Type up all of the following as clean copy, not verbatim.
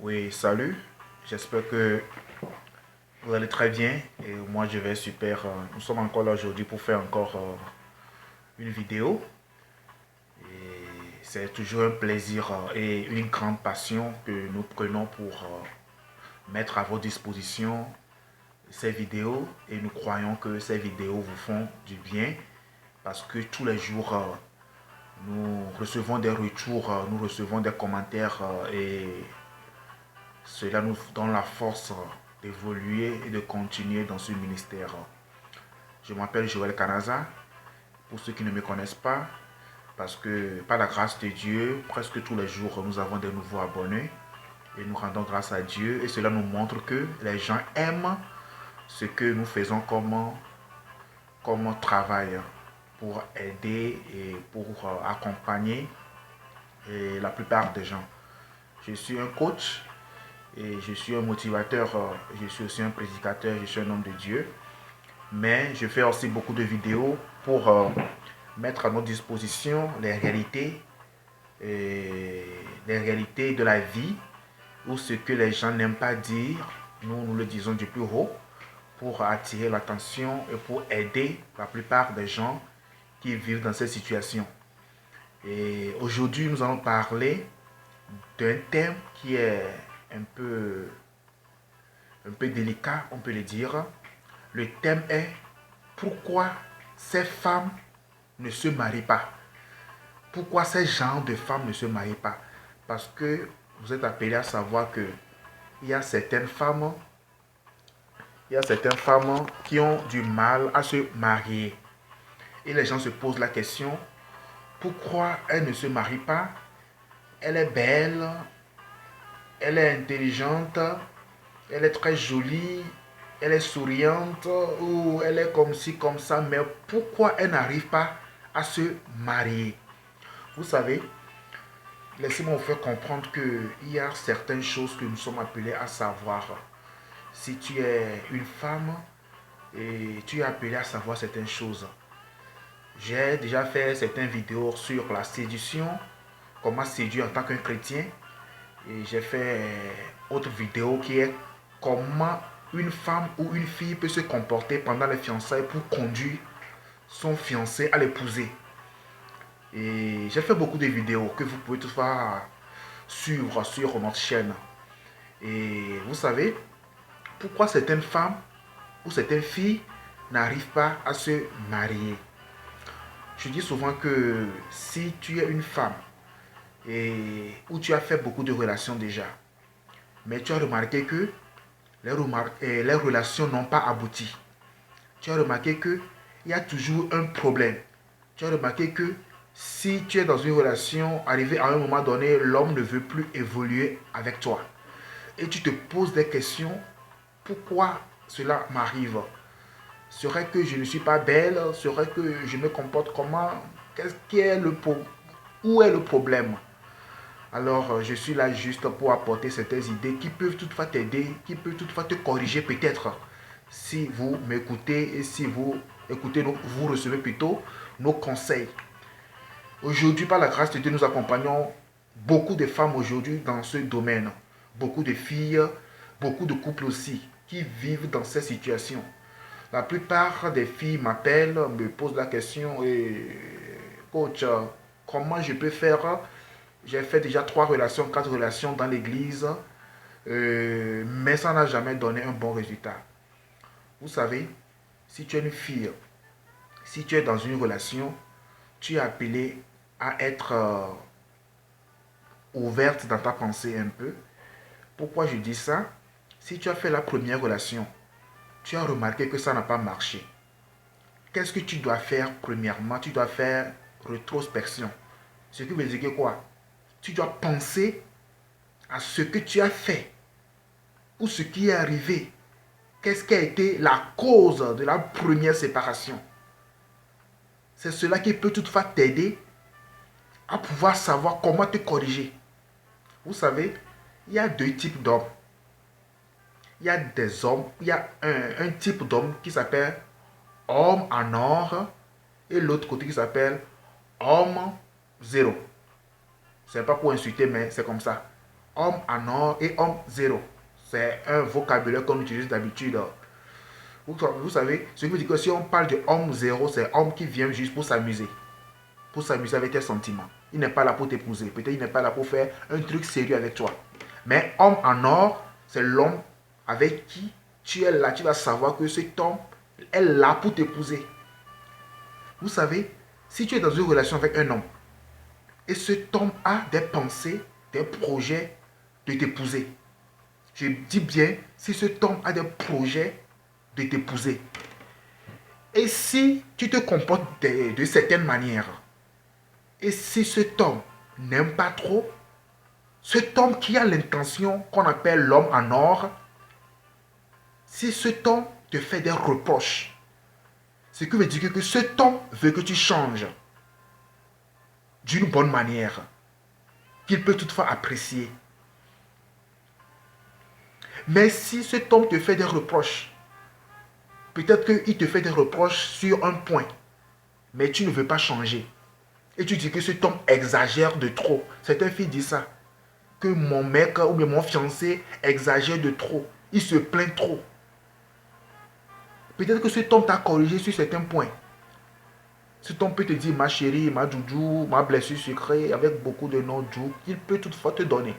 Oui, salut. J'espère que vous allez très bien et moi je vais super. Nous sommes encore là aujourd'hui pour faire encore une vidéo. Et c'est toujours un plaisir et une grande passion que nous prenons pour mettre à votre disposition ces vidéos et nous croyons que ces vidéos vous font du bien parce que tous les jours nous recevons des retours, nous recevons des commentaires et cela nous donne la force d'évoluer et de continuer dans ce ministère. Je m'appelle Joël Canaza, pour ceux qui ne me connaissent pas, parce que par la grâce de Dieu, presque tous les jours, nous avons des nouveaux abonnés et nous rendons grâce à Dieu et cela nous montre que les gens aiment ce que nous faisons comme travail pour aider et pour accompagner la plupart des gens. Je suis un coach et je suis un motivateur, je suis aussi un prédicateur, je suis un homme de Dieu. Mais je fais aussi beaucoup de vidéos pour mettre à notre disposition les réalités de la vie ou ce que les gens n'aiment pas dire. Nous le disons du plus haut pour attirer l'attention et pour aider la plupart des gens qui vivent dans cette situation. Et aujourd'hui, nous allons parler d'un thème qui est un peu, un peu délicat, on peut le dire. Le thème est pourquoi ces femmes ne se marient pas. Pourquoi ces genres de femmes ne se marient pas? Parce que vous êtes appelés à savoir que il y a certaines femmes, il y a certaines femmes qui ont du mal à se marier. Et les gens se posent la question, pourquoi elle ne se marie pas? Elle est belle, elle est intelligente, elle est très jolie, elle est souriante ou elle est comme ci, comme ça, mais pourquoi elle n'arrive pas à se marier? Vous savez, laissez-moi vous faire comprendre qu'il y a certaines choses que nous sommes appelés à savoir. Si tu es une femme et tu es appelé à savoir certaines choses. J'ai déjà fait certaines vidéos sur la séduction, comment séduire en tant qu'un chrétien. Et j'ai fait autre vidéo qui est comment une femme ou une fille peut se comporter pendant les fiançailles pour conduire son fiancé à l'épouser. Et j'ai fait beaucoup de vidéos que vous pouvez toutefois suivre sur notre chaîne. Et vous savez, pourquoi certaines femmes ou certaines filles n'arrivent pas à se marier? Je dis souvent que si tu es une femme et où tu as fait beaucoup de relations déjà, mais tu as remarqué que les relations n'ont pas abouti. Tu as remarqué qu'il y a toujours un problème. Tu as remarqué que si tu es dans une relation, arrivé à un moment donné, l'homme ne veut plus évoluer avec toi. Et tu te poses des questions, pourquoi cela m'arrive? Serait que je ne suis pas belle? Serait que je me comporte comment? Qu'est-ce qui est où est le problème? Alors, je suis là juste pour apporter certaines idées qui peuvent toutefois t'aider, qui peuvent toutefois te corriger peut-être. Si vous m'écoutez et si vous écoutez, vous recevez plutôt nos conseils. Aujourd'hui, par la grâce de Dieu, nous accompagnons beaucoup de femmes aujourd'hui dans ce domaine. Beaucoup de filles, beaucoup de couples aussi qui vivent dans ces situations. La plupart des filles m'appellent, me posent la question, et coach, comment je peux faire? J'ai fait déjà 3 relations, 4 relations dans l'église, mais ça n'a jamais donné un bon résultat. Vous savez, si tu es une fille, si tu es dans une relation, tu es appelé à être ouverte dans ta pensée un peu. Pourquoi je dis ça? Si tu as fait la première relation, tu as remarqué que ça n'a pas marché. Qu'est-ce que tu dois faire premièrement? Tu dois faire rétrospection. Ce qui veut dire que quoi? Tu dois penser à ce que tu as fait ou ce qui est arrivé. Qu'est-ce qui a été la cause de la première séparation? C'est cela qui peut toutefois t'aider à pouvoir savoir comment te corriger. Vous savez, il y a deux types d'hommes. Il y a des hommes, il y a un type d'homme qui s'appelle homme en or et l'autre côté qui s'appelle homme zéro. C'est pas pour insulter, mais c'est comme ça. Homme en or et homme zéro. C'est un vocabulaire qu'on utilise d'habitude. Vous savez, ce qui veut dire que si on parle de homme zéro, c'est homme qui vient juste pour s'amuser avec tes sentiments. Il n'est pas là pour t'épouser. Peut-être il n'est pas là pour faire un truc sérieux avec toi. Mais homme en or, c'est l'homme avec qui tu es là. Tu vas savoir que cet homme est là pour t'épouser. Vous savez, si tu es dans une relation avec un homme et cet homme a des pensées, des projets de t'épouser. Je dis bien, si cet homme a des projets de t'épouser. Et si tu te comportes de certaines manières, et si cet homme n'aime pas trop, cet homme qui a l'intention qu'on appelle l'homme en or, si cet homme te fait des reproches, ce qui veut dire que cet homme veut que tu changes d'une bonne manière, qu'il peut toutefois apprécier. Mais si cet homme te fait des reproches, peut-être qu'il te fait des reproches sur un point, mais tu ne veux pas changer. Et tu dis que cet homme exagère de trop. Certaines filles disent ça. Que mon mec ou bien mon fiancé exagère de trop. Il se plaint trop. Peut-être que cet homme t'a corrigé sur certains points. Cet homme peut te dire ma chérie, ma doudou, ma blessure sucrée, avec beaucoup de noms doux, qu'il peut toutefois te donner.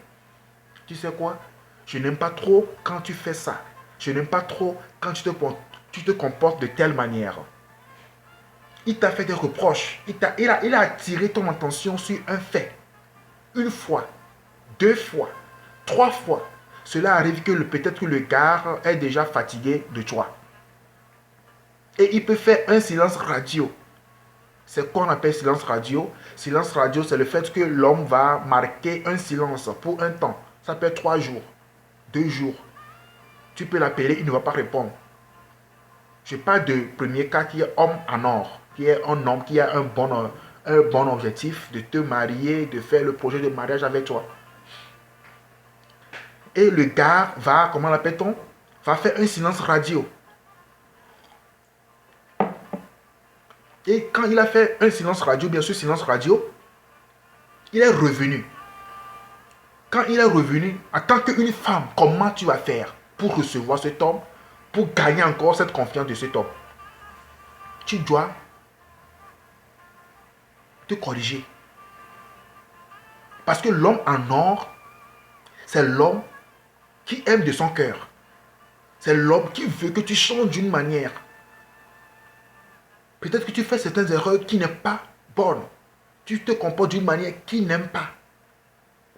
Tu sais quoi? Je n'aime pas trop quand tu fais ça. Je n'aime pas trop quand tu te comportes de telle manière. Il t'a fait des reproches. Il a attiré ton attention sur un fait. Une fois, deux fois, trois fois. Cela arrive que peut-être que le gars est déjà fatigué de toi. Et il peut faire un silence radio. C'est quoi on appelle silence radio? Silence radio, c'est le fait que l'homme va marquer un silence pour un temps. Ça peut être 3 jours, 2 jours. Tu peux l'appeler, il ne va pas répondre. Je parle de premier cas qui est homme en or, qui est un homme qui a un bon objectif de te marier, de faire le projet de mariage avec toi. Et le gars va, comment l'appelle-t-on? Va faire un silence radio. Et quand il a fait un silence radio, bien sûr silence radio, il est revenu. Quand il est revenu, en tant qu'une femme, comment tu vas faire pour recevoir cet homme, pour gagner encore cette confiance de cet homme? Tu dois te corriger. Parce que l'homme en or, c'est l'homme qui aime de son cœur. C'est l'homme qui veut que tu changes d'une manière. Peut-être que tu fais certaines erreurs qui n'est pas bonne. Tu te comportes d'une manière qu'il n'aime pas.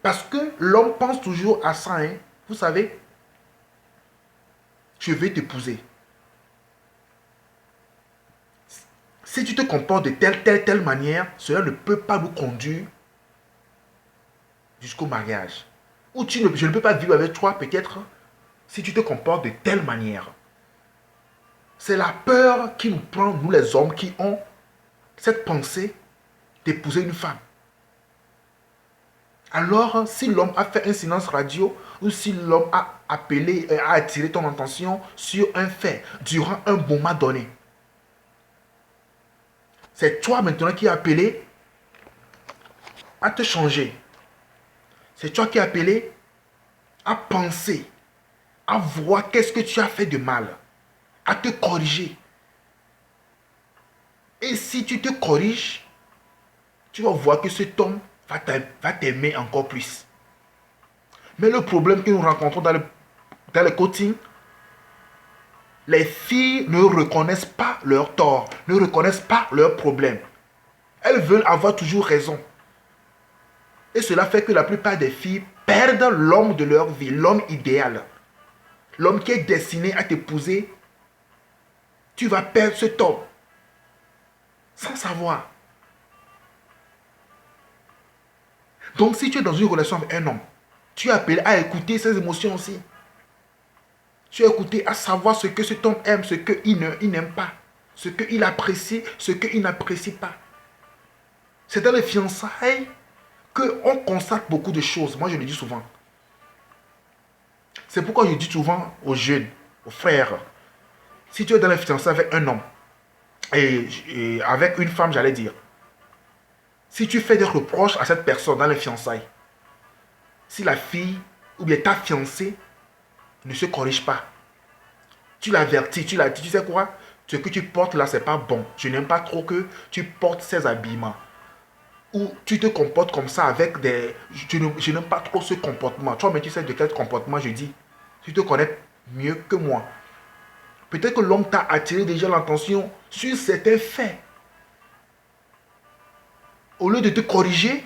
Parce que l'homme pense toujours à ça. Hein. Vous savez, je vais t'épouser. Si tu te comportes de telle manière, cela ne peut pas nous conduire jusqu'au mariage. Ou je ne peux pas vivre avec toi peut-être si tu te comportes de telle manière. C'est la peur qui nous prend, nous les hommes qui ont cette pensée d'épouser une femme. Alors, si l'homme a fait un silence radio ou si l'homme a appelé, a attiré ton attention sur un fait durant un moment donné, c'est toi maintenant qui as appelé à te changer. C'est toi qui as appelé à penser, à voir qu'est-ce que tu as fait de mal, à te corriger. Et si tu te corriges, tu vas voir que cet homme va t'aimer encore plus. Mais le problème que nous rencontrons dans le coaching, les filles ne reconnaissent pas leurs torts, ne reconnaissent pas leurs problèmes. Elles veulent avoir toujours raison. Et cela fait que la plupart des filles perdent l'homme de leur vie, l'homme idéal. L'homme qui est destiné à t'épouser, tu vas perdre cet homme. Sans savoir. Donc si tu es dans une relation avec un homme, tu es appelé à écouter ses émotions aussi. Tu es écouté à savoir ce que cet homme aime, ce qu'il n'aime pas, ce qu'il apprécie, ce qu'il n'apprécie pas. C'est dans les fiançailles qu'on constate beaucoup de choses. Moi, je le dis souvent. C'est pourquoi je dis souvent aux jeunes, aux frères, si tu es dans les fiançailles avec un homme, et avec une femme, j'allais dire, si tu fais des reproches à cette personne dans les fiançailles, si la fille ou bien ta fiancée ne se corrige pas. Tu l'avertis, tu l'as dit, tu sais quoi? Ce que tu portes là, c'est pas bon. Je n'aime pas trop que tu portes ces habillements. Ou tu te comportes comme ça avec des... Je n'aime pas trop ce comportement. Toi, mais tu sais de quel comportement je dis. Tu te connais mieux que moi. Peut-être que l'homme t'a attiré déjà l'attention sur certains faits. Au lieu de te corriger,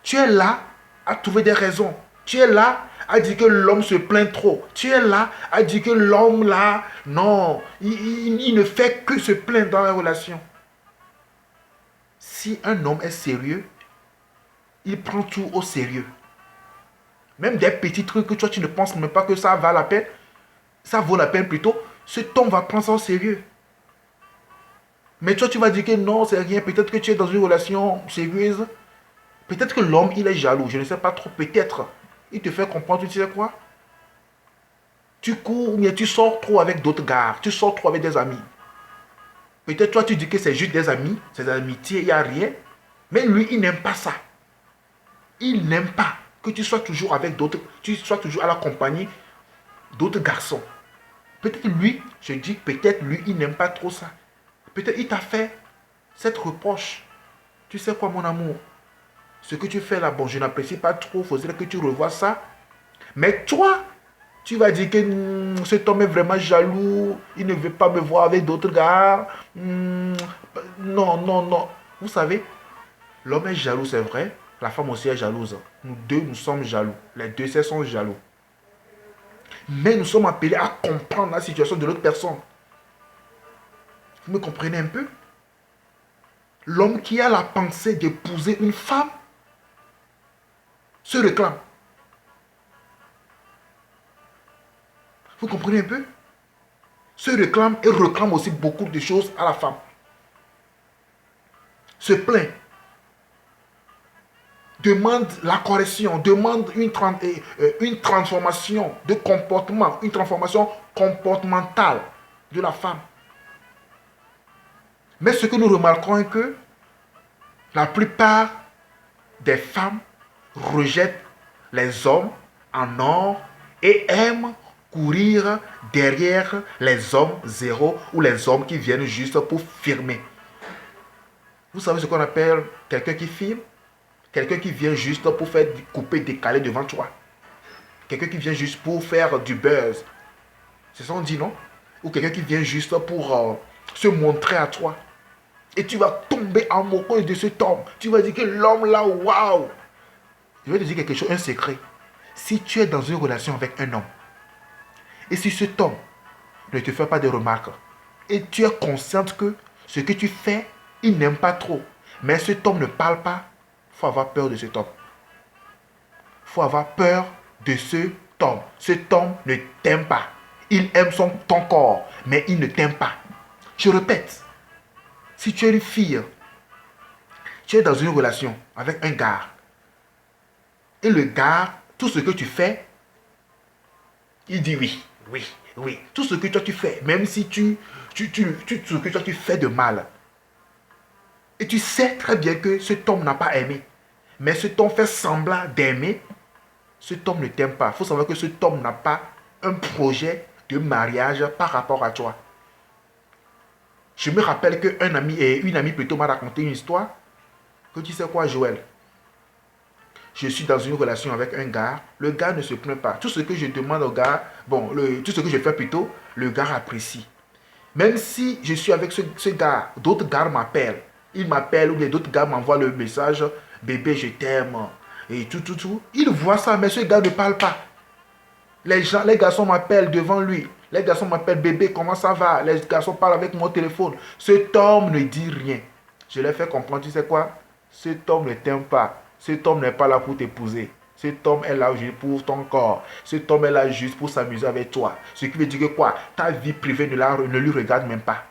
tu es là à trouver des raisons. Tu es là à dire que l'homme se plaint trop. Tu es là à dire que l'homme là, non, il ne fait que se plaindre dans la relation. Si un homme est sérieux, il prend tout au sérieux. Même des petits trucs que toi tu ne penses même pas que ça va la peine, ça vaut la peine plutôt, cet homme va prendre ça au sérieux. Mais toi tu vas dire que non, c'est rien, peut-être que tu es dans une relation sérieuse. Peut-être que l'homme il est jaloux, je ne sais pas trop, peut-être. Il te fait comprendre, tu sais quoi? Tu cours, mais tu sors trop avec d'autres gars, tu sors trop avec des amis. Peut-être toi tu dis que c'est juste des amis, c'est des amitiés, il n'y a rien. Mais lui il n'aime pas ça. Il n'aime pas que tu sois toujours avec d'autres, tu sois toujours à la compagnie d'autres garçons. Peut-être lui, je dis peut-être lui, il n'aime pas trop ça. Peut-être il t'a fait cette reproche. Tu sais quoi mon amour? Ce que tu fais là, bon, je n'apprécie pas trop, il faudrait que tu revoies ça. Mais toi, tu vas dire que cet homme est vraiment jaloux, il ne veut pas me voir avec d'autres gars. Non, non, non. Vous savez, l'homme est jaloux, c'est vrai. La femme aussi est jalouse. Nous deux, nous sommes jaloux. Les deux sexes sont jaloux. Mais nous sommes appelés à comprendre la situation de l'autre personne. Vous me comprenez un peu? L'homme qui a la pensée d'épouser une femme se réclame. Vous comprenez un peu? Se réclame et réclame aussi beaucoup de choses à la femme. Se plaint. Demande la correction, demande une transformation de comportement, une transformation comportementale de la femme. Mais ce que nous remarquons est que la plupart des femmes rejettent les hommes en or et aiment courir derrière les hommes zéro ou les hommes qui viennent juste pour filmer. Vous savez ce qu'on appelle quelqu'un qui filme? Quelqu'un qui vient juste pour faire couper, décaler devant toi. Quelqu'un qui vient juste pour faire du buzz. C'est ça qu'on dit, non? Ou quelqu'un qui vient juste pour se montrer à toi. Et tu vas tomber amoureux de cet homme. Tu vas dire que l'homme là, waouh! Je vais te dire quelque chose, un secret. Si tu es dans une relation avec un homme, et si cet homme ne te fait pas de remarques, et tu es consciente que ce que tu fais, il n'aime pas trop, mais cet homme ne parle pas, il faut avoir peur de cet homme. Il faut avoir peur de cet homme. Cet homme ne t'aime pas. Il aime ton corps, mais il ne t'aime pas. Je répète, si tu es une fille, tu es dans une relation avec un gars, et le gars, tout ce que tu fais, il dit oui, oui, oui. Tout ce que toi tu fais, même si ce que toi tu fais de mal, et tu sais très bien que cet homme n'a pas aimé. Mais cet homme fait semblant d'aimer. Cet homme ne t'aime pas. Il faut savoir que cet homme n'a pas un projet de mariage par rapport à toi. Je me rappelle qu'un ami, et une amie plutôt m'a raconté une histoire. Que tu sais quoi, Joël? Je suis dans une relation avec un gars. Le gars ne se plaint pas. Tout ce que je demande au gars, tout ce que je fais plutôt, le gars apprécie. Même si je suis avec ce gars, d'autres gars m'appellent. Il m'appelle ou d'autres gars m'envoient le message, bébé je t'aime et tout. Il voit ça, mais ce gars ne parle pas. Les garçons m'appellent devant lui. Les garçons m'appellent bébé, comment ça va? Les garçons parlent avec mon téléphone. Cet homme ne dit rien. Je leur fais comprendre, tu sais quoi? Cet homme ne t'aime pas. Cet homme n'est pas là pour t'épouser. Cet homme est là juste pour ton corps. Cet homme est là juste pour s'amuser avec toi. Ce qui veut dire que quoi? Ta vie privée ne lui regarde même pas.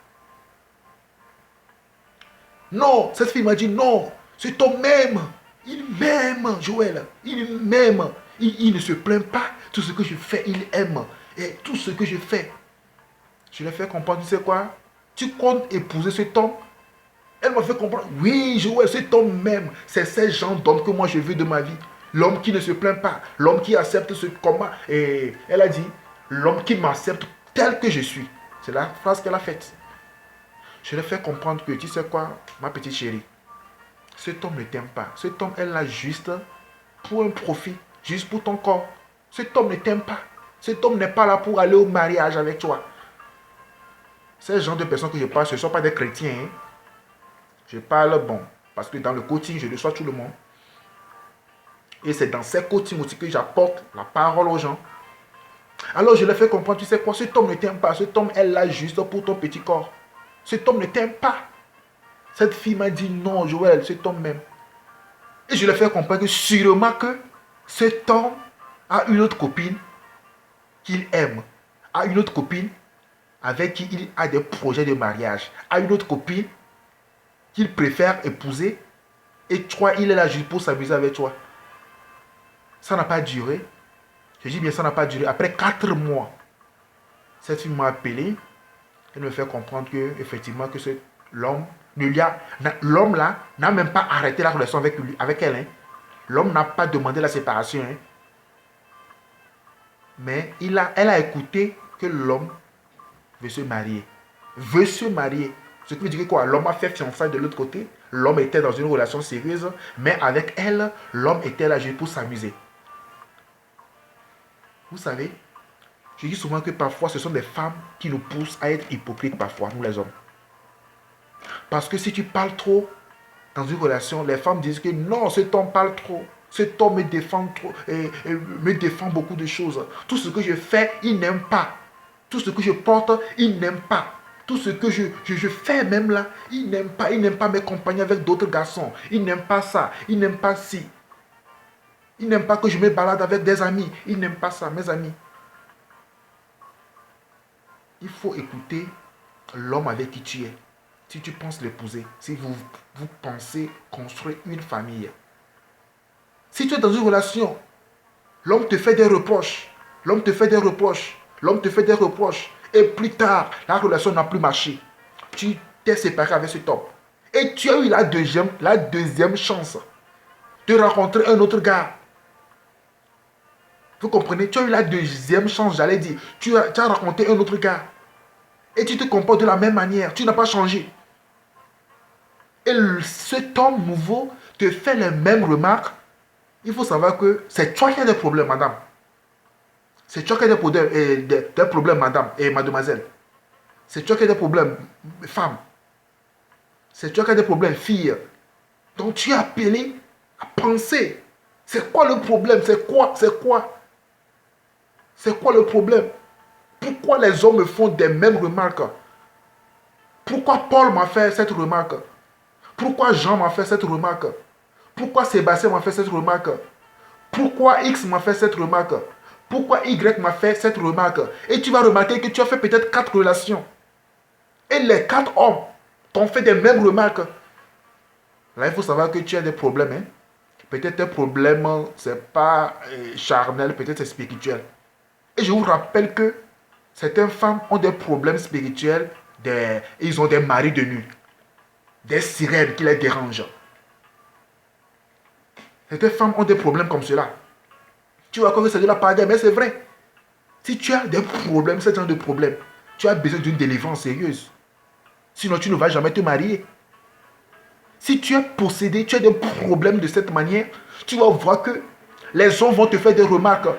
Non, cette fille m'a dit non. Cet homme m'aime. Il m'aime, Joël. Il m'aime. Il ne se plaint pas. Tout ce que je fais, il aime. Et tout ce que je fais, je lui ai fait comprendre, tu sais quoi? Tu comptes épouser cet homme? Elle m'a fait comprendre. Oui, Joël, cet homme m'aime. C'est ces gens d'hommes que moi je veux de ma vie. L'homme qui ne se plaint pas. L'homme qui accepte ce comment. Et elle a dit, l'homme qui m'accepte tel que je suis. C'est la phrase qu'elle a faite. Je lui ai fait comprendre que, tu sais quoi, ma petite chérie, cet homme ne t'aime pas. Cet homme est là juste pour un profit, juste pour ton corps. Cet homme ne t'aime pas. Cet homme n'est pas là pour aller au mariage avec toi. Ces gens de personnes que je parle, ce ne sont pas des chrétiens. Hein. Je parle, bon, parce que dans le coaching, je reçois tout le monde. Et c'est dans ces coachings aussi que j'apporte la parole aux gens. Alors je leur fais comprendre, tu sais quoi, cet homme ne t'aime pas. Cet homme est là juste pour ton petit corps. Cet homme ne t'aime pas. Cette fille m'a dit, non, Joël, cet homme m'aime. Et je leur fais comprendre que sûrement que cet homme a une autre copine qu'il aime. A une autre copine avec qui il a des projets de mariage. A une autre copine qu'il préfère épouser. Et toi, il est là juste pour s'amuser avec toi. Ça n'a pas duré. Je dis bien, ça n'a pas duré. Après 4 mois, cette fille m'a appelé. Elle me fait comprendre que, effectivement, que l'homme là n'a même pas arrêté la relation avec elle. Hein. L'homme n'a pas demandé la séparation. Hein. Mais elle a écouté que l'homme veut se marier. Veut se marier. Ce qui veut dire que quoi? L'homme a fait fiançailles de l'autre côté. L'homme était dans une relation sérieuse. Mais avec elle, l'homme était là juste pour s'amuser. Vous savez, je dis souvent que parfois ce sont des femmes qui nous poussent à être hypocrites parfois, nous les hommes. Parce que si tu parles trop dans une relation, les femmes disent que non, cet homme parle trop. Cet homme me défend trop, et me défend beaucoup de choses. Tout ce que je fais, il n'aime pas. Tout ce que je porte, il n'aime pas. Tout ce que je fais même là, il n'aime pas. Il n'aime pas mes compagnies avec d'autres garçons. Il n'aime pas ça. Il n'aime pas ci. Il n'aime pas que je me balade avec des amis. Il n'aime pas ça, mes amis. Il faut écouter l'homme avec qui tu es. Si tu penses l'épouser, si vous pensez construire une famille. Si tu es dans une relation, l'homme te fait des reproches. L'homme te fait des reproches. L'homme te fait des reproches. Et plus tard, la relation n'a plus marché. Tu t'es séparé avec cet homme. Et tu as eu la deuxième chance de rencontrer un autre gars. Vous comprenez? Tu as eu la deuxième chance, j'allais dire. Tu as rencontré un autre gars. Et tu te comportes de la même manière. Tu n'as pas changé. Et cet homme nouveau te fait les mêmes remarques. Il faut savoir que c'est toi qui as des problèmes, madame. C'est toi qui as des problèmes, madame et mademoiselle. C'est toi qui as des problèmes, femme. C'est toi qui as des problèmes, fille. Donc tu es appelé à penser. C'est quoi le problème? C'est quoi le problème? Pourquoi les hommes me font des mêmes remarques? Pourquoi Paul m'a fait cette remarque? Pourquoi Jean m'a fait cette remarque? Pourquoi Sébastien m'a fait cette remarque? Pourquoi X m'a fait cette remarque? Pourquoi Y m'a fait cette remarque? Et tu vas remarquer que tu as fait peut-être 4 relations. Et les 4 hommes t'ont fait des mêmes remarques. Là, il faut savoir que tu as des problèmes. Hein? Peut-être tes problèmes, ce n'est pas charnel, peut-être c'est spirituel. Et je vous rappelle que certaines femmes ont des problèmes spirituels. Ils ont des maris de nuit. Des sirènes qui les dérangent. Certaines femmes ont des problèmes comme cela. Tu vas croire que c'est de la pagaille, mais c'est vrai. Si tu as des problèmes, ce genre de problèmes, tu as besoin d'une délivrance sérieuse. Sinon, tu ne vas jamais te marier. Si tu es possédé, tu as des problèmes de cette manière, tu vas voir que les hommes vont te faire des remarques.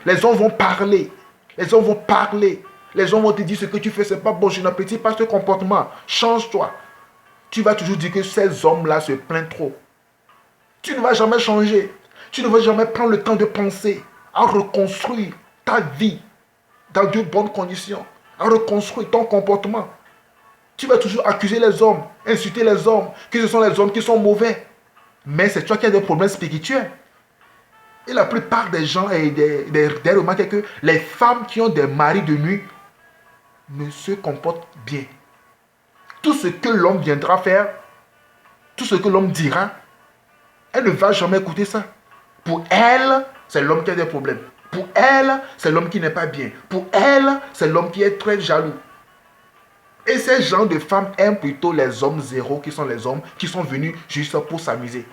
Les hommes vont parler. Les hommes vont parler. Les hommes vont te dire ce que tu fais, c'est pas bon, je n'apprécie pas ce comportement. Change-toi. Tu vas toujours dire que ces hommes-là se plaignent trop. Tu ne vas jamais changer. Tu ne vas jamais prendre le temps de penser à reconstruire ta vie dans de bonnes conditions, à reconstruire ton comportement. Tu vas toujours accuser les hommes, insulter les hommes, que ce sont les hommes qui sont mauvais. Mais c'est toi qui as des problèmes spirituels. Et la plupart des gens et des remarques que les femmes qui ont des maris de nuit ne se comportent bien. Tout ce que l'homme viendra faire, tout ce que l'homme dira, elle ne va jamais écouter ça. Pour elle, c'est l'homme qui a des problèmes. Pour elle, c'est l'homme qui n'est pas bien. Pour elle, c'est l'homme qui est très jaloux. Et ces gens de femmes aiment plutôt les hommes zéros, qui sont les hommes qui sont venus juste pour s'amuser.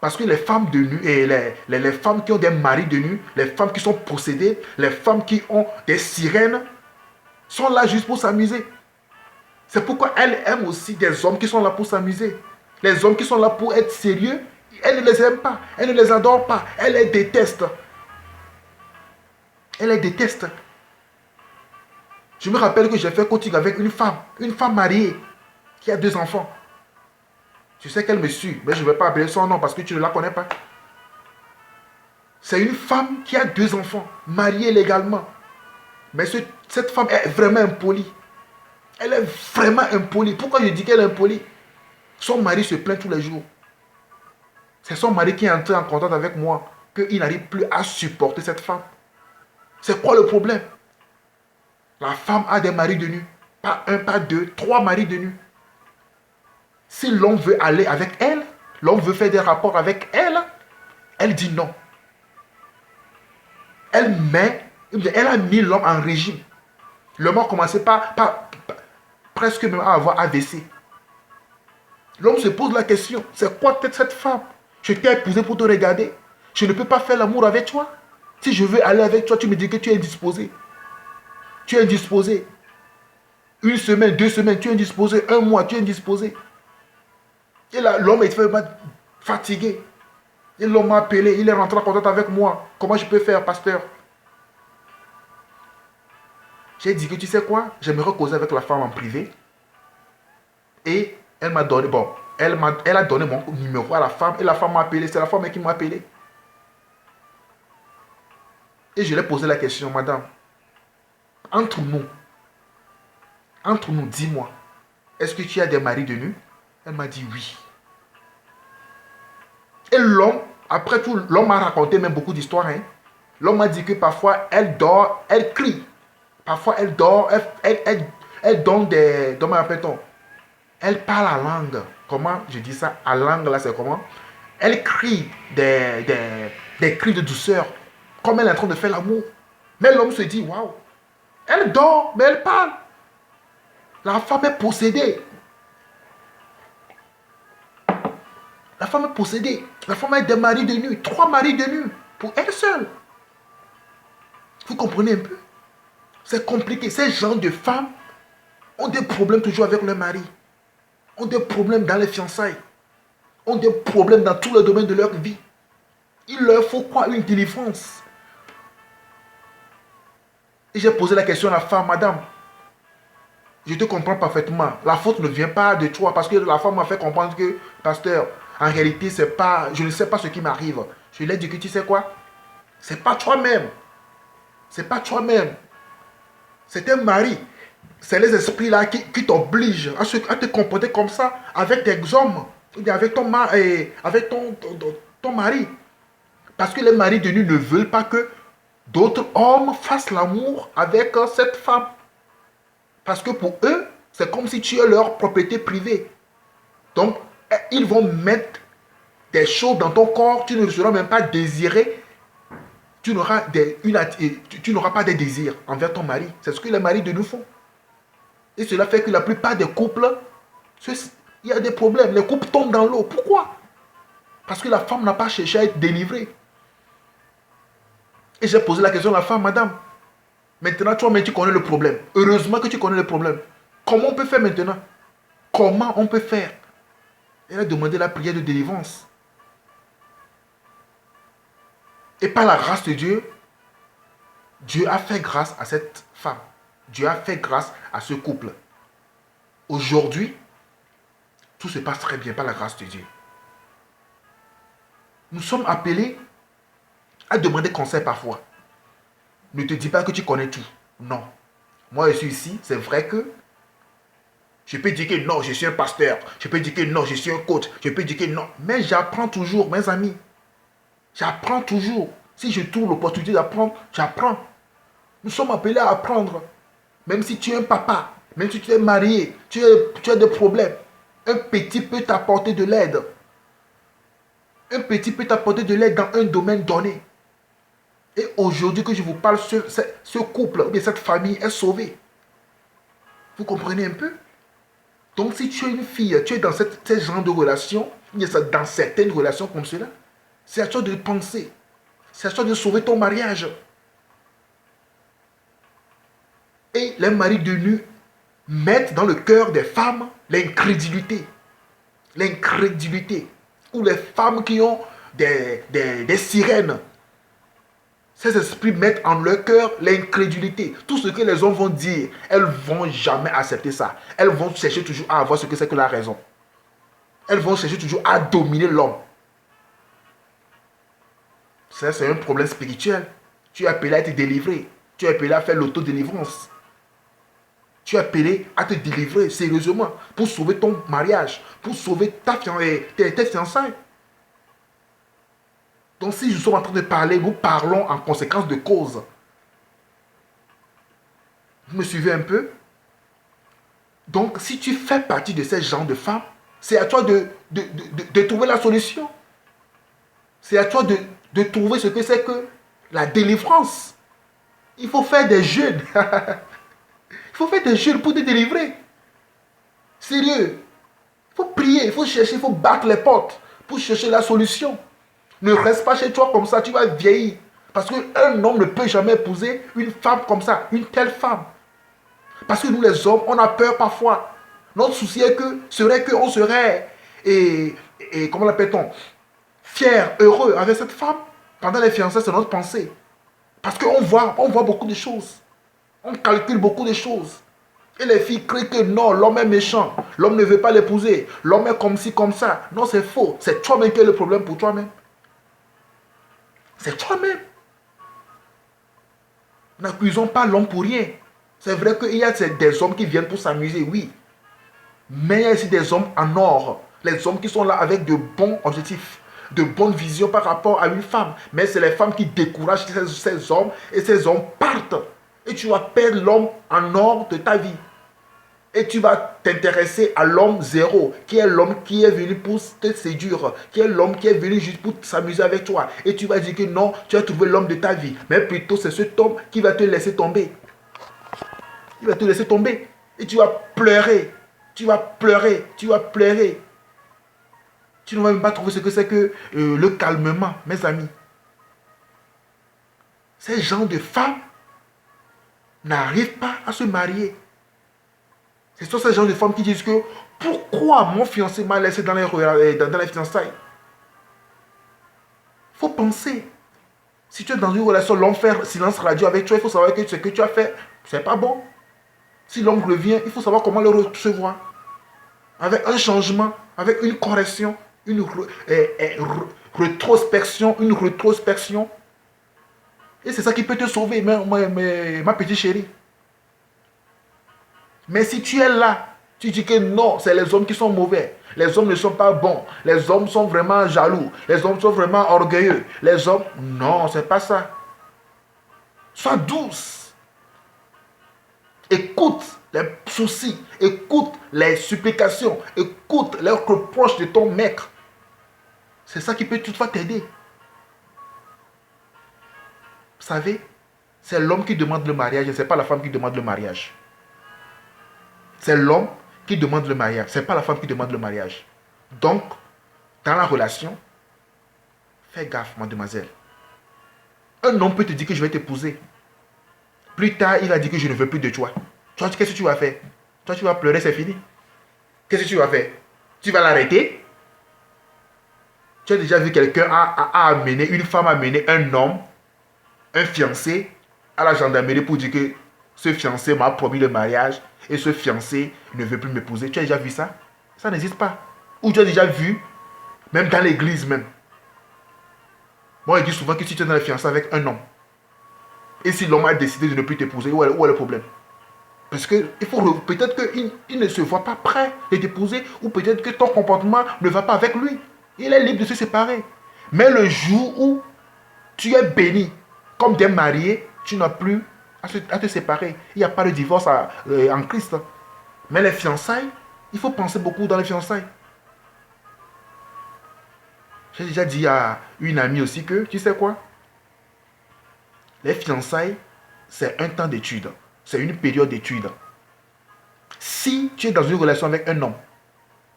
Parce que les femmes de nu et les femmes qui ont des maris de nu, les femmes qui sont possédées, les femmes qui ont des sirènes, sont là juste pour s'amuser. C'est pourquoi elles aiment aussi des hommes qui sont là pour s'amuser. Les hommes qui sont là pour être sérieux, elles ne les aiment pas, elles ne les adorent pas, elles les détestent. Elles les détestent. Je me rappelle que j'ai fait coaching avec une femme mariée, qui a 2 enfants. Je sais qu'elle me suit, mais je ne vais pas appeler son nom parce que tu ne la connais pas. C'est une femme qui a 2 enfants, mariée légalement. Mais cette femme est vraiment impolie. Elle est vraiment impolie. Pourquoi je dis qu'elle est impolie? Son mari se plaint tous les jours. C'est son mari qui est entré en contact avec moi, qu'il n'arrive plus à supporter cette femme. C'est quoi le problème? La femme a des maris de nu. Pas 1, pas 2, 3 maris de nu. Si l'homme veut aller avec elle, l'homme veut faire des rapports avec elle, elle dit non. Elle a mis l'homme en régime. L'homme a commencé presque même à avoir AVC. L'homme se pose la question, c'est quoi cette femme? Je t'ai épousé pour te regarder. Je ne peux pas faire l'amour avec toi. Si je veux aller avec toi, tu me dis que tu es indisposé. Tu es indisposé. 1 semaine, 2 semaines, tu es indisposé. 1 mois, tu es indisposé. Et là, l'homme est fatigué. Et l'homme m'a appelé, il est rentré en contact avec moi. Comment je peux faire, pasteur? J'ai dit que tu sais quoi? J'aimerais causer avec la femme en privé. Et elle m'a donné, elle a donné mon numéro à la femme. Et la femme m'a appelé, c'est la femme qui m'a appelé. Et je lui ai posé la question, madame, entre nous, dis-moi, est-ce que tu as des maris de nu? Elle m'a dit oui. Et l'homme, après tout, l'homme m'a raconté même beaucoup d'histoires. Hein. L'homme m'a dit que parfois, elle dort, elle crie. Parfois, elle dort, elle donne des... Comment appelle-t-on? Elle parle à langue. Comment je dis ça? À langue, là, c'est comment? Elle crie des cris de douceur. Comme elle est en train de faire l'amour. Mais l'homme se dit, waouh. Elle dort, mais elle parle. La femme est possédée. La femme est possédée. La femme a des maris de nu. 3 maris de nu. Pour elle seule. Vous comprenez un peu? C'est compliqué. Ces gens de femmes ont des problèmes toujours avec leur mari. Ont des problèmes dans les fiançailles. Ont des problèmes dans tous les domaines de leur vie. Il leur faut quoi? Une délivrance. Et j'ai posé la question à la femme, madame, je te comprends parfaitement. La faute ne vient pas de toi parce que la femme m'a fait comprendre que, pasteur, en réalité, c'est pas, je ne sais pas ce qui m'arrive. Je lui ai dit que tu sais quoi? C'est pas toi-même. C'est pas toi-même. C'est un mari. C'est les esprits là qui t'obligent à te comporter comme ça avec tes hommes, avec ton mari. Parce que les maris de nu ne veulent pas que d'autres hommes fassent l'amour avec cette femme. Parce que pour eux, c'est comme si tu es leur propriété privée. Donc, ils vont mettre des choses dans ton corps, tu ne seras même pas désiré. Tu n'auras pas de désir envers ton mari. C'est ce que les maris de nous font. Et cela fait que la plupart des couples, il y a des problèmes. Les couples tombent dans l'eau. Pourquoi? Parce que la femme n'a pas cherché à être délivrée. Et j'ai posé la question à la femme, madame, maintenant toi-même tu connais le problème. Heureusement que tu connais le problème. Comment on peut faire maintenant? Comment on peut faire? Elle a demandé la prière de délivrance. Et par la grâce de Dieu, Dieu a fait grâce à cette femme. Dieu a fait grâce à ce couple. Aujourd'hui, tout se passe très bien par la grâce de Dieu. Nous sommes appelés à demander conseil parfois. Ne te dis pas que tu connais tout. Non. Moi, je suis ici. C'est vrai que je peux dire que non, je suis un pasteur. Je peux dire que non, je suis un coach. Je peux dire que non. Mais j'apprends toujours, mes amis. J'apprends toujours. Si je trouve l'opportunité d'apprendre, j'apprends. Nous sommes appelés à apprendre. Même si tu es un papa, même si tu es marié, tu as des problèmes. Un petit peut t'apporter de l'aide. Un petit peut t'apporter de l'aide dans un domaine donné. Et aujourd'hui que je vous parle, ce couple, ou bien cette famille est sauvée. Vous comprenez un peu? Donc si tu es une fille, tu es dans ce genre de relation, Dans certaines relations comme cela, c'est à toi de penser. C'est à toi de sauver ton mariage. Et les maris de nu mettent dans le cœur des femmes l'incrédulité. L'incrédulité. Ou les femmes qui ont des sirènes. Ces esprits mettent en leur cœur l'incrédulité. Tout ce que les hommes vont dire, elles ne vont jamais accepter ça. Elles vont chercher toujours à avoir ce que c'est que la raison. Elles vont chercher toujours à dominer l'homme. Ça, c'est un problème spirituel. Tu es appelé à te délivrer. Tu es appelé à faire l'autodélivrance. Tu es appelé à te délivrer sérieusement pour sauver ton mariage, pour sauver tes fiançailles. Donc si nous sommes en train de parler, nous parlons en conséquence de cause. Vous me suivez un peu? Donc si tu fais partie de ces genres de femmes, c'est à toi de trouver la solution. C'est à toi de trouver ce que c'est que la délivrance. Il faut faire des jeûnes. Il faut faire des jeûnes pour te délivrer. Sérieux. Il faut prier, il faut chercher, il faut battre les portes pour chercher la solution. Ne reste pas chez toi comme ça, tu vas vieillir. Parce qu'un homme ne peut jamais épouser une femme comme ça, une telle femme. Parce que nous les hommes, on a peur parfois. Notre souci serait qu'on serait, comment l'appelle-t-on, fier, heureux avec cette femme. Pendant les fiançailles, c'est notre pensée. Parce qu'on voit beaucoup de choses. On calcule beaucoup de choses. Et les filles crient que non, l'homme est méchant. L'homme ne veut pas l'épouser. L'homme est comme ci, comme ça. Non, c'est faux. C'est toi-même qui as le problème pour toi-même. C'est toi-même. N'accusons pas l'homme pour rien. C'est vrai qu'il y a des hommes qui viennent pour s'amuser, oui. Mais il y a aussi des hommes en or. Les hommes qui sont là avec de bons objectifs, de bonnes visions par rapport à une femme. Mais c'est les femmes qui découragent ces hommes et ces hommes partent. Et tu vas perdre l'homme en or de ta vie. Et tu vas t'intéresser à l'homme zéro, qui est l'homme qui est venu pour te séduire, qui est l'homme qui est venu juste pour s'amuser avec toi. Et tu vas dire que non, tu as trouvé l'homme de ta vie. Mais plutôt c'est cet homme qui va te laisser tomber. Il va te laisser tomber. Et tu vas pleurer. Tu vas pleurer. Tu vas pleurer. Tu ne vas même pas trouver ce que c'est que le calmement, mes amis. Ces gens de femmes n'arrivent pas à se marier. Ce sont ces gens de femmes qui disent que pourquoi mon fiancé m'a laissé dans les fiançailles. Il faut penser. Si tu es dans une relation, l'homme fait silence radio avec toi, il faut savoir que ce que tu as fait, c'est pas bon. Si l'homme revient, il faut savoir comment le recevoir. Avec un changement, avec une correction, une rétrospection, une rétrospection. Et c'est ça qui peut te sauver, ma petite chérie. Mais si tu es là, tu dis que non, c'est les hommes qui sont mauvais. Les hommes ne sont pas bons. Les hommes sont vraiment jaloux. Les hommes sont vraiment orgueilleux. Les hommes... Non, c'est pas ça. Sois douce. Écoute les soucis. Écoute les supplications. Écoute les reproches de ton maître. C'est ça qui peut toutefois t'aider. Vous savez, c'est l'homme qui demande le mariage et ce n'est pas la femme qui demande le mariage. C'est l'homme qui demande le mariage. Ce n'est pas la femme qui demande le mariage. Donc, dans la relation, fais gaffe, mademoiselle. Un homme peut te dire que je vais t'épouser. Plus tard, il va dire que je ne veux plus de toi. Toi, qu'est-ce que tu vas faire? Toi, tu vas pleurer, c'est fini. Qu'est-ce que tu vas faire? Tu vas l'arrêter? Tu as déjà vu quelqu'un amener, une femme amener un homme, un fiancé, à la gendarmerie pour dire que ce fiancé m'a promis le mariage et ce fiancé ne veut plus m'épouser. Tu as déjà vu ça? Ça n'existe pas. Ou tu as déjà vu, même dans l'église même. Moi, je dis souvent que si tu es dans la fiançailles avec un homme, et si l'homme a décidé de ne plus t'épouser, où est le problème? Parce que peut-être qu'il ne se voit pas prêt de t'épouser, ou peut-être que ton comportement ne va pas avec lui. Il est libre de se séparer. Mais le jour où tu es béni, comme des mariés, tu n'as plus à te séparer. Il n'y a pas de divorce en Christ. Mais les fiançailles, il faut penser beaucoup dans les fiançailles. J'ai déjà dit à une amie aussi que, tu sais quoi? Les fiançailles, c'est un temps d'étude. C'est une période d'étude. Si tu es dans une relation avec un homme,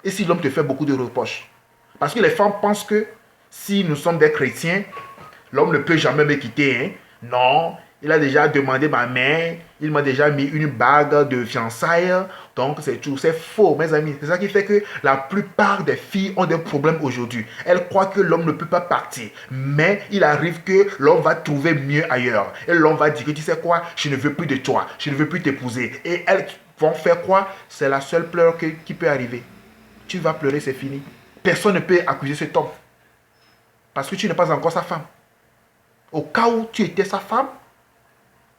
et si l'homme te fait beaucoup de reproches, Parce que les femmes pensent que si nous sommes des chrétiens, l'homme ne peut jamais me quitter. Hein. Non, il a déjà demandé ma main, il m'a déjà mis une bague de fiançailles. Donc c'est tout, c'est faux mes amis. C'est ça qui fait que la plupart des filles ont des problèmes aujourd'hui. Elles croient que l'homme ne peut pas partir. Mais il arrive que l'homme va trouver mieux ailleurs. Et l'homme va dire que tu sais quoi, je ne veux plus de toi, je ne veux plus t'épouser. Et elles vont faire quoi? C'est la seule pleure qui peut arriver. Tu vas pleurer, c'est fini. Personne ne peut accuser cet homme. Parce que tu n'es pas encore sa femme. Au cas où tu étais sa femme,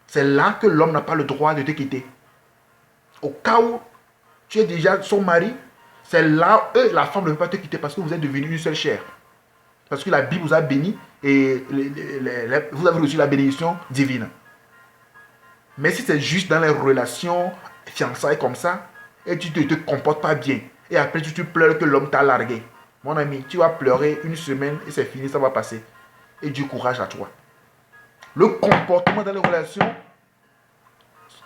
c'est là que l'homme n'a pas le droit de te quitter. Au cas où tu es déjà son mari, c'est là où la femme ne peut pas te quitter parce que vous êtes devenus une seule chair. Parce que la Bible vous a béni et vous avez reçu la bénédiction divine. Mais si c'est juste dans les relations fiançailles comme ça, et tu ne te comportes pas bien, et après tu pleures que l'homme t'a largué, mon ami, tu vas pleurer une semaine et c'est fini, ça va passer. Et du courage à toi. Le comportement dans les relations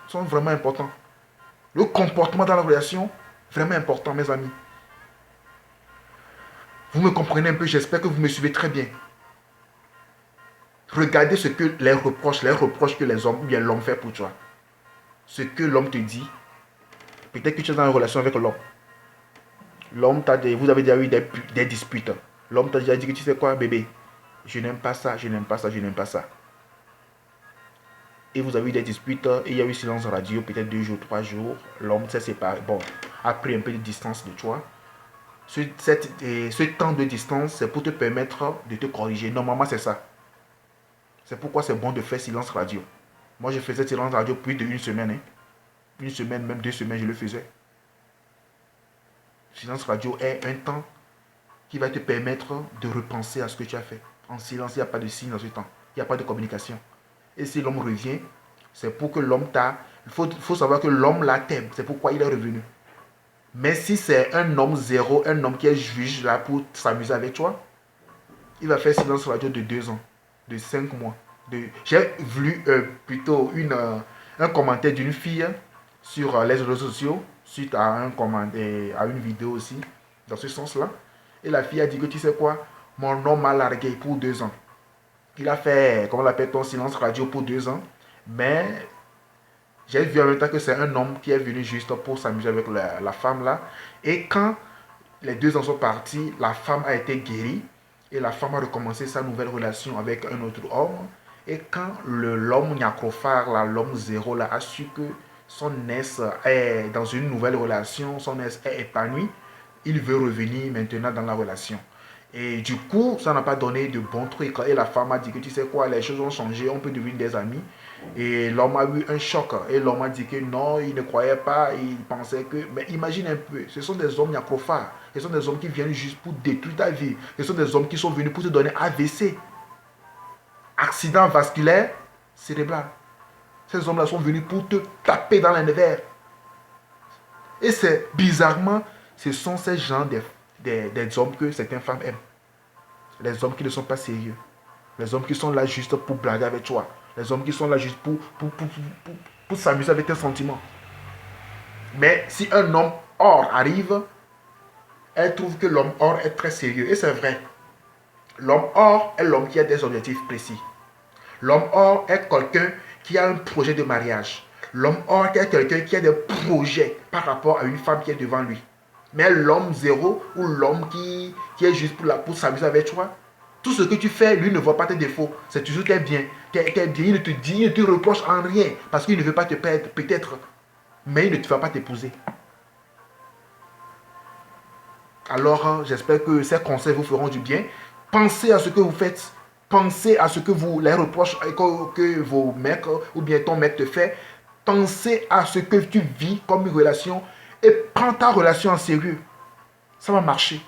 sont vraiment importants. Le comportement dans la relation, vraiment important, mes amis. Vous me comprenez un peu, j'espère que vous me suivez très bien. Regardez ce que les reproches que les hommes ou bien l'homme fait pour toi. Ce que l'homme te dit. Peut-être que tu es dans une relation avec l'homme. L'homme t'a dit, vous avez déjà eu des disputes. L'homme t'a déjà dit que tu sais quoi, bébé, je n'aime pas ça, je n'aime pas ça, je n'aime pas ça. Et vous avez eu des disputes, et il y a eu silence radio, peut-être 2 jours, 3 jours. L'homme s'est séparé. Bon, a pris un peu de distance de toi. Ce temps de distance, c'est pour te permettre de te corriger. Normalement, c'est ça. C'est pourquoi c'est bon de faire silence radio. Moi, je faisais silence radio plus d'une semaine. Hein. Une semaine, même 2 semaines, je le faisais. Silence radio est un temps qui va te permettre de repenser à ce que tu as fait. En silence, il n'y a pas de signe dans ce temps. Il n'y a pas de communication. Et si l'homme revient, c'est pour que l'homme t'a... Il faut savoir que l'homme là t'aime. C'est pourquoi il est revenu. Mais si c'est un homme zéro, un homme qui est juge là pour s'amuser avec toi, il va faire silence radio de 2 ans, de 5 mois. J'ai vu plutôt un commentaire d'une fille sur les réseaux sociaux, suite à un commentaire, à une vidéo aussi, dans ce sens-là. Et la fille a dit que tu sais quoi, mon homme m'a largué pour 2 ans. Il a fait, comment on l'appelle, ton silence radio pour 2 ans. Mais j'ai vu en même temps que c'est un homme qui est venu juste pour s'amuser avec la femme là. Et quand les 2 ans sont partis, la femme a été guérie. Et la femme a recommencé sa nouvelle relation avec un autre homme. Et quand l'homme Niakrofar, l'homme zéro, là, a su que son ex est dans une nouvelle relation, son ex est épanoui, il veut revenir maintenant dans la relation. Et du coup, ça n'a pas donné de bons trucs. Et la femme a dit que tu sais quoi, les choses ont changé, on peut devenir des amis. Et l'homme a eu un choc. Et l'homme a dit que non, il ne croyait pas, il pensait que... Mais imagine un peu, ce sont des hommes Niakrofar. Ce sont des hommes qui viennent juste pour détruire ta vie. Ce sont des hommes qui sont venus pour te donner AVC. Accident vasculaire cérébral. Ces hommes-là sont venus pour te taper dans les nerfs. Et c'est bizarrement, ce sont ces gens des hommes que certaines femmes aiment. Les hommes qui ne sont pas sérieux. Les hommes qui sont là juste pour blaguer avec toi. Les hommes qui sont là juste pour s'amuser avec tes sentiments. Mais si un homme hors arrive, elle trouve que l'homme hors est très sérieux. Et c'est vrai. L'homme hors est l'homme qui a des objectifs précis. L'homme hors est quelqu'un qui a un projet de mariage. L'homme hors est quelqu'un qui a des projets par rapport à une femme qui est devant lui. Mais l'homme zéro ou l'homme qui est juste pour s'amuser avec toi, tout ce que tu fais, lui ne voit pas tes défauts. C'est toujours tes biens. Il ne te dit, il ne te reproche en rien parce qu'il ne veut pas te perdre, peut-être. Mais il ne te va pas t'épouser. Alors, j'espère que ces conseils vous feront du bien. Pensez à ce que vous faites. Pensez à ce que les reproches que vos mecs ou bien ton mec te fait. Pensez à ce que tu vis comme une relation et prends ta relation en sérieux. Ça va marcher.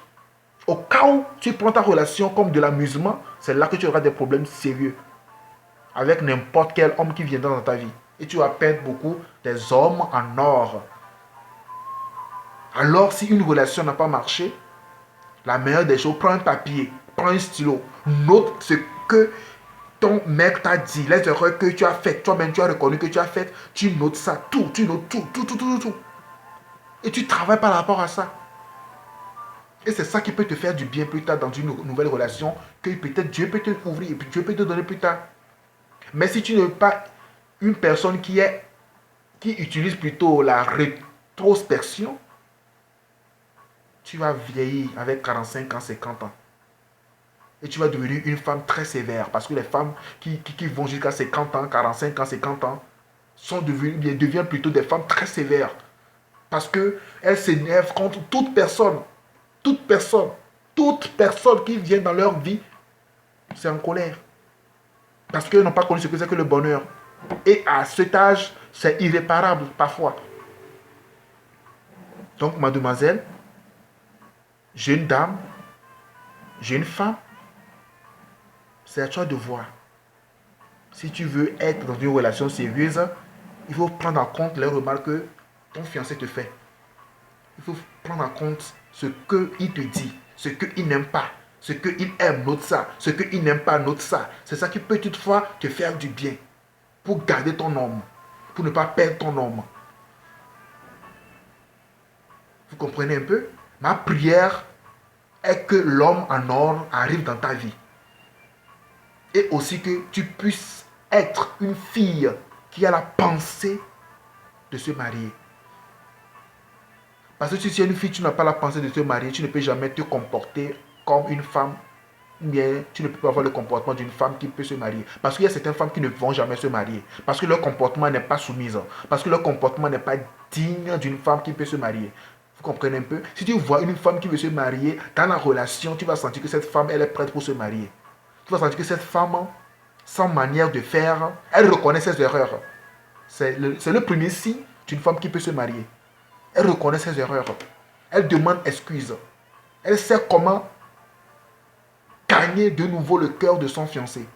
Au cas où tu prends ta relation comme de l'amusement, c'est là que tu auras des problèmes sérieux avec n'importe quel homme qui viendra dans ta vie. Et tu vas perdre beaucoup des hommes en or. Alors, si une relation n'a pas marché, la meilleure des choses, prends un papier, prends un stylo, note ce que ton mec t'a dit, les erreurs que tu as faites, toi-même tu as reconnu que tu as faites, tu notes ça, tu notes tout. Et tu travailles par rapport à ça. Et c'est ça qui peut te faire du bien plus tard dans une nouvelle relation, que peut-être Dieu peut te ouvrir et puis Dieu peut te donner plus tard. Mais si tu n'es pas une personne qui utilise plutôt la rétrospection, tu vas vieillir avec 45 ans, 50 ans. Et tu vas devenir une femme très sévère. Parce que les femmes qui vont jusqu'à 50 ans, 45 ans, 50 ans, deviennent plutôt des femmes très sévères. Parce qu'elles s'énervent contre toute personne. Toute personne. Toute personne qui vient dans leur vie, c'est en colère. Parce qu'elles n'ont pas connu ce que c'est que le bonheur. Et à cet âge, c'est irréparable parfois. Donc, mademoiselle, jeune dame, jeune femme, c'est à toi de voir. Si tu veux être dans une relation sérieuse, il faut prendre en compte les remarques que ton fiancé te fait. Il faut prendre en compte ce qu'il te dit, ce qu'il n'aime pas, ce qu'il aime, note ça, ce qu'il n'aime pas, note ça. C'est ça qui peut toutefois te faire du bien pour garder ton homme, pour ne pas perdre ton homme. Vous comprenez un peu? Ma prière est que l'homme en or arrive dans ta vie. Et aussi que tu puisses être une fille qui a la pensée de se marier. Parce que si tu es une fille, tu n'as pas la pensée de te marier, tu ne peux jamais te comporter comme une femme. Bien, tu ne peux pas avoir le comportement d'une femme qui peut se marier. Parce qu'il y a certaines femmes qui ne vont jamais se marier. Parce que leur comportement n'est pas soumis. Parce que leur comportement n'est pas digne d'une femme qui peut se marier. Vous comprenez un peu? Si tu vois une femme qui veut se marier, dans la relation, tu vas sentir que cette femme, elle est prête pour se marier. Tu vas sentir que cette femme, sans manière de faire, elle reconnaît ses erreurs. C'est le premier signe d'une femme qui peut se marier. Elle reconnaît ses erreurs. Elle demande excuse. Elle sait comment gagner de nouveau le cœur de son fiancé.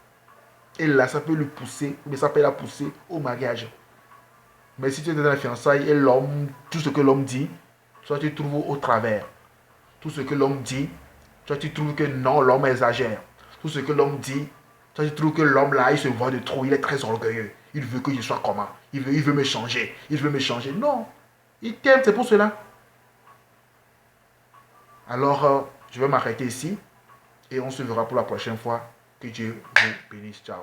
Et là, ça peut le pousser, mais ça peut la pousser au mariage. Mais si tu es dans la fiançaille et l'homme, tout ce que l'homme dit, soit tu trouves au travers. Tout ce que l'homme dit, soit tu trouves que non, l'homme exagère. Tout ce que l'homme dit, soit tu trouves que l'homme là, il se voit de trop, il est très orgueilleux. Il veut que je sois comment? Il veut me changer. Il veut me changer. Non. Il t'aime, c'est pour cela. Alors, je vais m'arrêter ici et on se verra pour la prochaine fois. Que Dieu vous bénisse. Ciao.